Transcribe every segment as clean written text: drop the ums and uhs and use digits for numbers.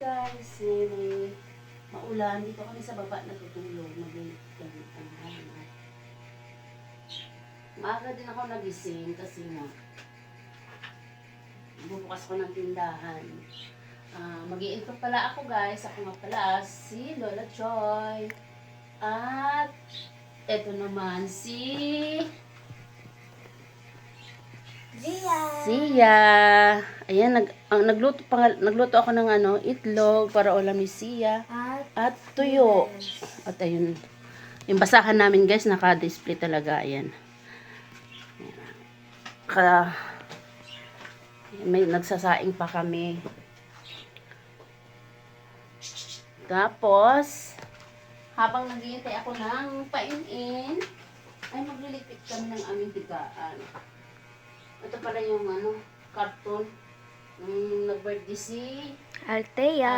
Guys, maulan. Dito kami sa baba natutulog. Maglilit kami ang hanap. Maaga din ako nagising kasi nga bubukas ko ng tindahan. Mag-i-intro pala ako guys. Ako nga pala si Lola Joy. At eto naman si Sia. Ayan, nagluto ako ng itlog para ulam ni Sia. At tuyo. At ayun, yung basahan namin guys, naka-display talaga. Ayan. May nagsasaing pa kami. Tapos, habang naghihintay ako ng painin, ay magliligpit kami ng aming tigaan. Ito pala yung cartoon. Nag-birthday si Althea.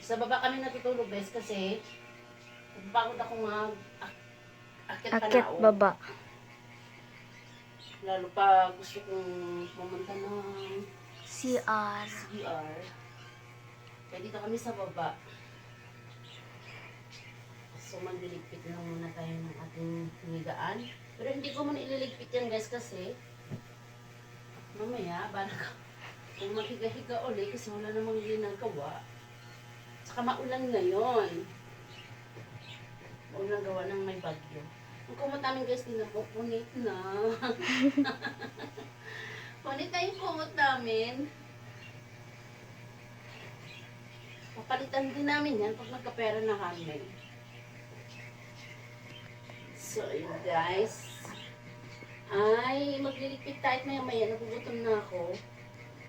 Sa baba kami natutulog guys kasi pagod ako akit baba. Lalo pa gusto kong pumunta ng CR. Kaya dito kami sa baba. So magliligpit lang muna tayo ng ating higaan. Pero hindi ko muna ililigpit yan guys kasi mamaya kung maghiga-higa ulit kasi wala namang ginagawa. Saka maulan ngayon. Maulan gawa ng may bagyo. Ang kumot namin guys, di na po punit na. Punit na yung kumot namin. Papalitan din namin yan pag nagkapera na kami. So, yun guys. Ay, magliligpit tayo at maya-maya. Nagugutom na ako.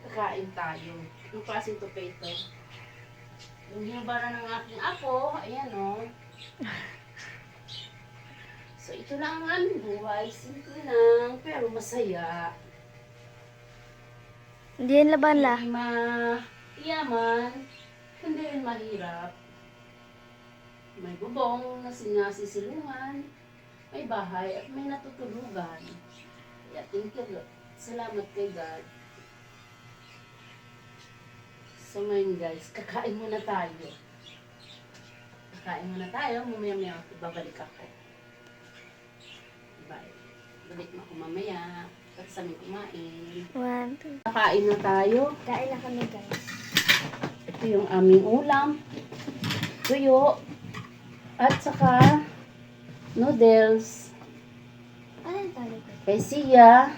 Kakain tayo. Yung klaseng tupe ito. Yung hinubara ng aking apo. Ayan o. So, ito lang ang aming buhay. Simple lang, pero masaya. Hindi yan laban la. Hindi mayaman. Hindi rin mahirap. May bubong na sinasisilungan. May bahay at may natutulugan. Kaya thank you God. Salamat kay God. So ngayon guys, kakain muna tayo. Mamaya-maya babalik ako. Bye. Balik mo ako mamaya. At sa amin kumain. 1, 2. Kakain na tayo. Kain na kami guys. Ito yung aming ulam. Tuyo. At saka noodles. Ano yung tali ko? Kay Sia.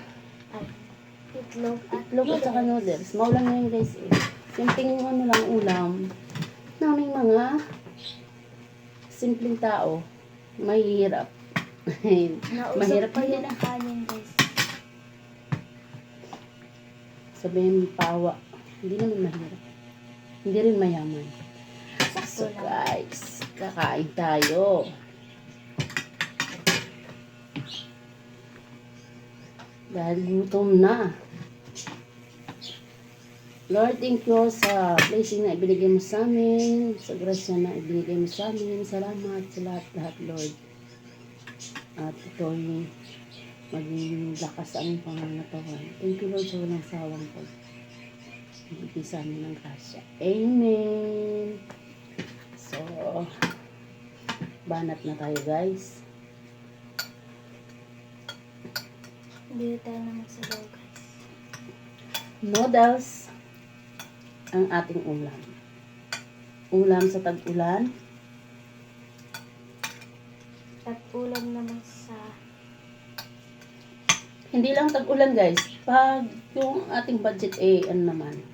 Itlog At saka noodles. Maulan ngayon guys eh. Simpleng lang ulam. Naming mga simpleng tao. Mahirap. Mahirap pa din yung kanin guys. Sabihin pawa. Hindi naman mahirap. Hindi rin mayaman. So Sakto lang. guys, kakain tayo. Dahil gutom na. Lord, thank you sa blessing na ibinigay mo sa amin, sa grasya na ibinigay mo sa amin. Salamat sa lahat, Lord. At ito'y maging lakas sa aming pangangatawan. Thank you, Lord, sa walang sawang ibigay sa amin ng grasya. Amen. So, banat na tayo, guys. Hindi tayo na magsabaw guys. Noodles ang ating ulam. Ulam sa tag-ulan. At ulam naman sa Hindi lang tag-ulan guys. Pag yung ating budget naman,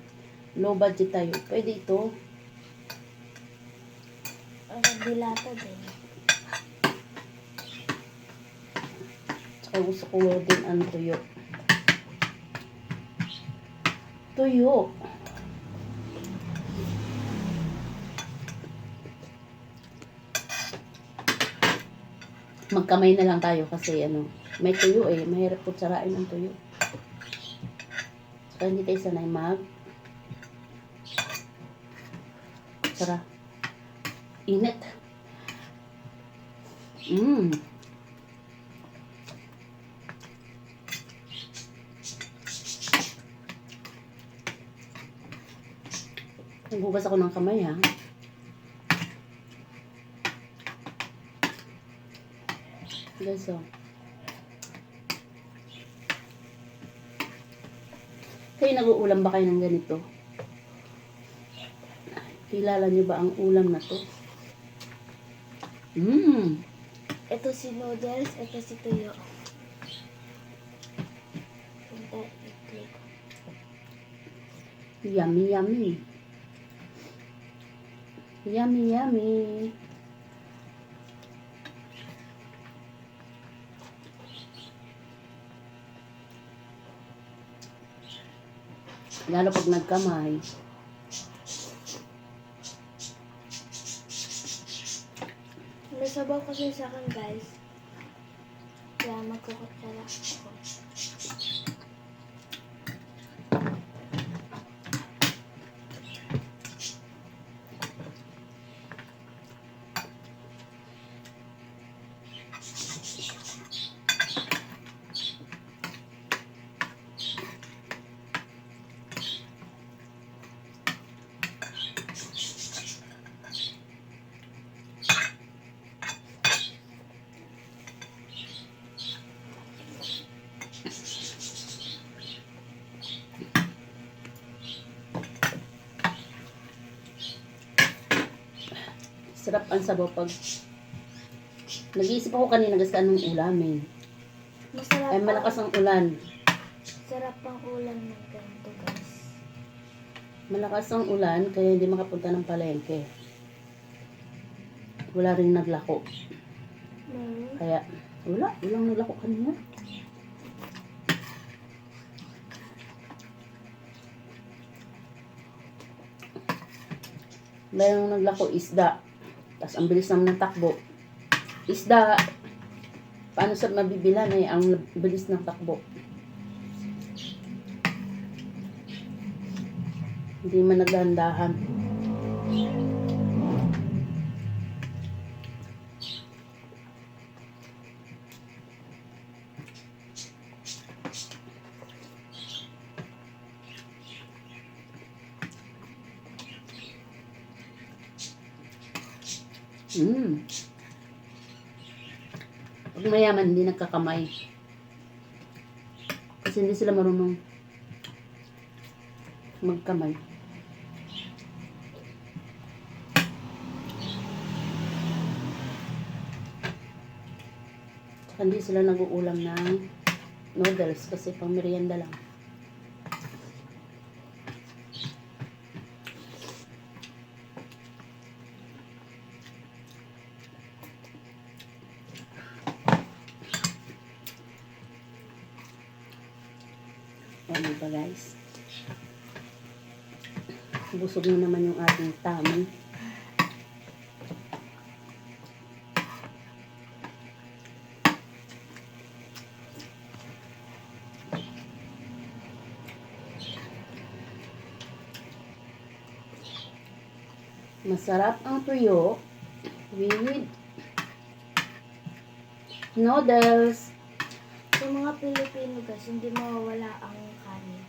low budget tayo, pwede ito. dilata din. Tsaka gusto ko din ang tuyo. Tuyo. Magkamay na lang tayo kasi may tuyo mahirap po tsarain ang tuyo. Saka hindi tayo sanay tsara. Init. Naghugas ako ng kamay, ha. Guys, oh. Kayo nag-uulam ba kayo ng ganito? Kilala niyo ba ang ulam na to? Ito si noodles, ito si tuyo. Punta, i-click. Yummy, yummy. Yummy, yummy. Lalo pag nagkamay. May sabaw kasi sa akin, guys. Kaya magkukutsara ako. Sarap ang sabaw pag nag-iisip ako kanina kasi anong ulamin. Masarap Ay malakas ang ulan. Sarap ang ulam ng ganito, guys. Malakas ang ulan kaya hindi makapunta ng palengke. Wala rin naglako. Kaya walang naglako kanina. Mayroong naglako isda. Tapos ang bilis naman ng takbo. Isda, paano sa mabibilan ay ang bilis ng takbo. Hindi man nagdahan-dahan. Pag mayaman, hindi nagkakamay. Kasi hindi sila marunong magkamay. Tsaka hindi sila nag-uulam ng noodles kasi pang merienda lang. Ano ba, guys? Busog na naman yung ating tummy. Masarap ang tuyo with noodles. Sa mga Pilipino, guys, hindi mawawala ang kanin.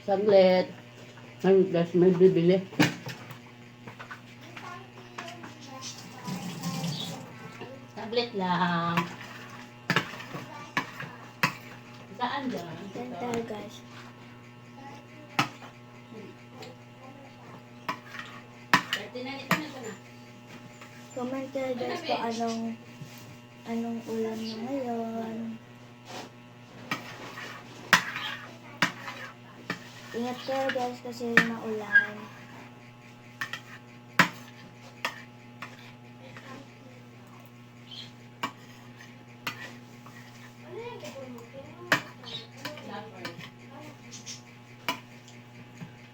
Saglit. Ay, guys, may bibili. Saglit lang. Saan dyan? Yan tayo, guys. Comment kayo, guys, kung anong ulam na ngayon. Ingat kayo, guys, kasi maulan.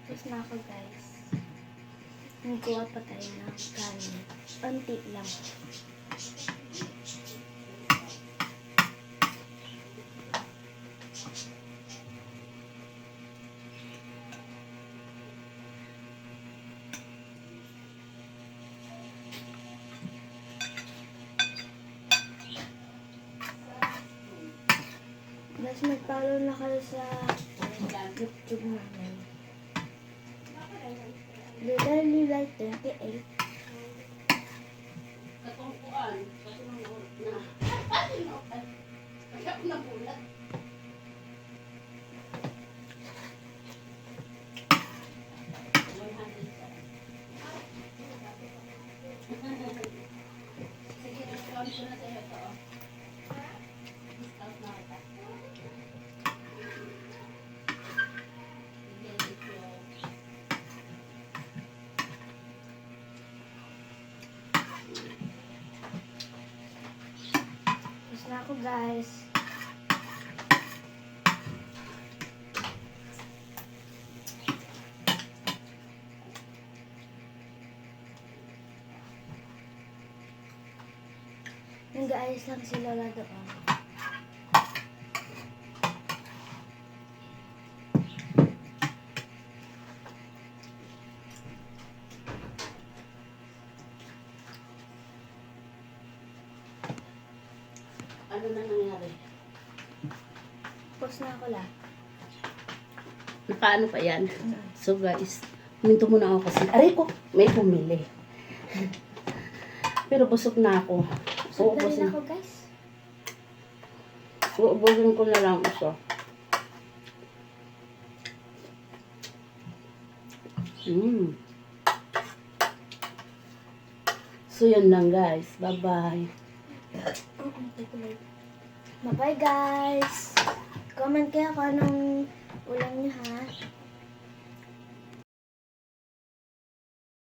Tapos na ako, guys. Nagkuha pa tayo ng kanin. Unti lang. Guys, mag-follow na kayo sa YouTube namin. Literally like 28. Katungkuan. Katungkuan na. Kaya ako nabulat. Sige, discount ko na sa'yo ito. Discount na kita. Sige, discount. Tapos na ako, guys. Nag-aayos lang si Lola doon. Ano na nangyari? Tapos na ako la. Nakaano pa yan? So guys, huminto muna ako kasi, aray ko, may pumili. Pero busog na ako. Sugdarin ako, guys. Uubusin ko na lang isa. So yun lang guys. Bye-bye. Bye-bye, guys. Comment kayo kung anong ulam niyo, ha?